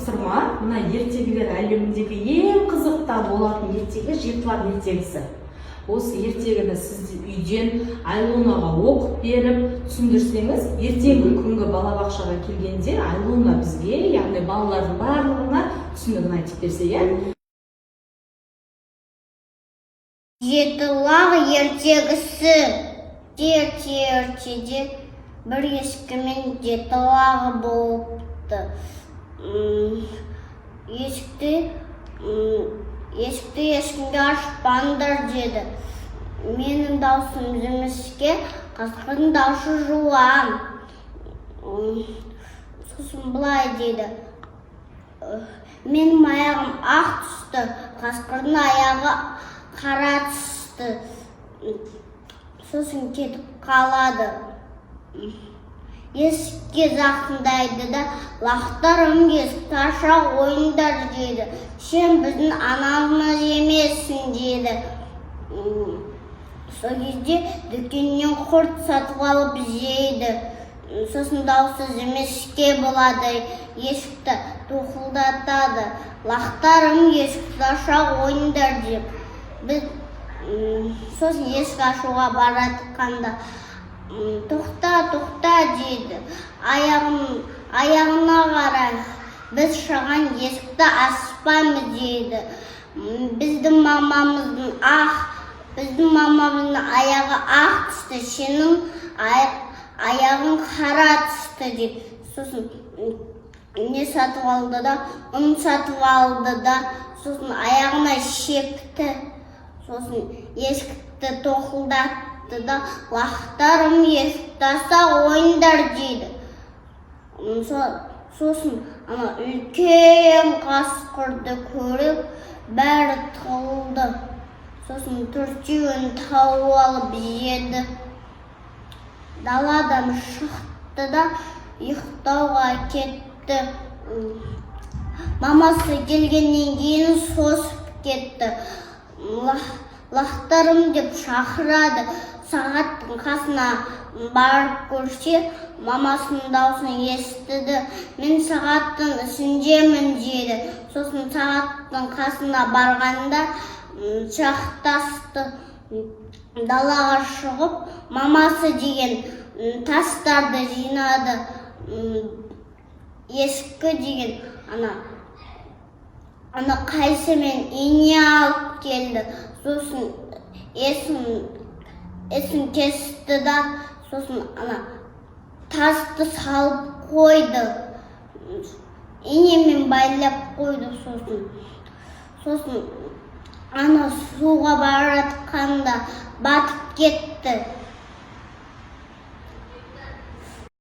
тапсырма, мына ертегілер әлеміндегі ең қызықта болатын ертегі Жетілар ертегісі. Осы ертегіні сіз үйден Айлунаға оқып беріп, түсіндірсеңіз, ертеңгі күнгі балабақшаға келгенде Айлуна бізге, яғни балалардың барлығына түсінігін айтып берсе, иә? Жетілар ертегісі. Ертеде бір ешкі мен жетілар болыпты. Есікті ешкімге ашпаңдар деді. Менің даусым жіңішке, қасқырдың даусы жуан. Сосын былай деді. Менің аяғым ақ түсті, қасқырдың аяғы қара түсті. Сосын кетіп қалады. Есікке жақындайды да, лақтарым есікті аша ойындар деді. Сен біздің анамыз емессің деді. Сол кезде дүкеннен құрт сатып алып жейді. Сосын даусы жіңішке болады, есікті тоқылдатады. Лақтарым есікті аша ойындар деп. Сосын есік ашуға баратқанда тоқта дейді. Аяғына қарай, біз шаған есікті аспаймыз дейді. Біздің мамамыздың аяғы ақ түсті, сенің аяғың қара түсті дейді. Сосын не сатып алды да, ұн сатып алды да, сосын аяғына шекті. Сосын есікті тоқылдатты да, лақтарым есікті аса ойындар дейді. Сосын үлкен қасқырды көріп, бәрі тығылды. Сосын төртеуін тауып алып жеді. Даладан шықты да, ұйықтауға кетті. Мамасы келгеннен кейін сосып кетті. Лақтарым деп шақырады. Сағаттың қасына барып көрсе, мамасының даусын естіді. Мен сағаттың үстіндемін деді. Сосын сағаттың қасына барғанда жақтасты. Далаға шығып, мамасы деген тастарды жинады. Ескі деген қайсымен ине алып келді. Сосын есін кесті да, сосын тасты салып қойды. Инемен байлап қойды сосын суға баратқанда батып кетті.